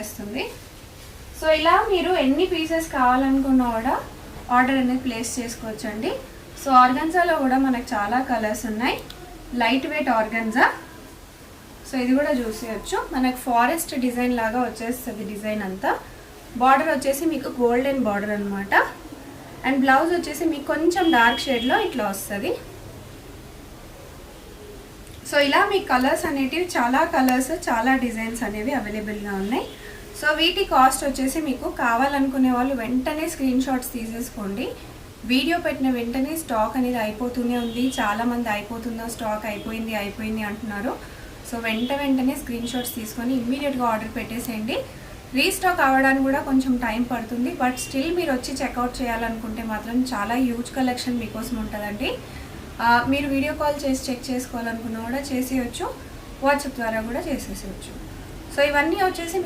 వచ్చేస్తుంది. సో ఇలా మీరు ఎన్ని పీసెస్ కావాలనుకున్నా కూడా ఆర్డర్ అనేది ప్లేస్ చేసుకోవచ్చండి. సో ఆర్గన్జాలో కూడా మనకు చాలా కలర్స్ ఉన్నాయి. Light weight organza. సో ఇది కూడా చూసేయచ్చు. మనకు ఫారెస్ట్ డిజైన్ లాగా వచ్చేస్తుంది డిజైన్ అంతా. బార్డర్ వచ్చేసి మీకు గోల్డెన్ బార్డర్ అనమాట. అండ్ బ్లౌజ్ వచ్చేసి మీకు కొంచెం డార్క్ షేడ్లో ఇట్లా వస్తుంది. సో ఇలా మీ కలర్స్ అనేటివి చాలా కలర్స్, చాలా డిజైన్స్ అనేవి అవైలబుల్గా ఉన్నాయి. సో వీటి కాస్ట్ వచ్చేసి మీకు కావాలనుకునే వాళ్ళు వెంటనే స్క్రీన్ షాట్స్ తీసేసుకోండి. వీడియో పెట్టిన వెంటనే స్టాక్ అనేది అయిపోతూనే ఉంది. చాలామంది అయిపోతుందో స్టాక్ అయిపోయింది అంటున్నారు. సో వెంటనే స్క్రీన్ షాట్స్ తీసుకొని ఇమ్మీడియట్గా ఆర్డర్ పెట్టేసేయండి. రీస్టాక్ అవ్వడానికి కూడా కొంచెం టైం పడుతుంది. బట్ స్టిల్ మీరు వచ్చి చెక్అవుట్ చేయాలనుకుంటే మాత్రం చాలా హ్యూజ్ కలెక్షన్ మీకోసం ఉంటుందండి. మీరు వీడియో కాల్ చేసి చెక్ చేసుకోవాలనుకున్నా కూడా చేసేయచ్చు. వాట్సాప్ ద్వారా కూడా చేసేసేయచ్చు. సో ఇవన్నీ వచ్చేసి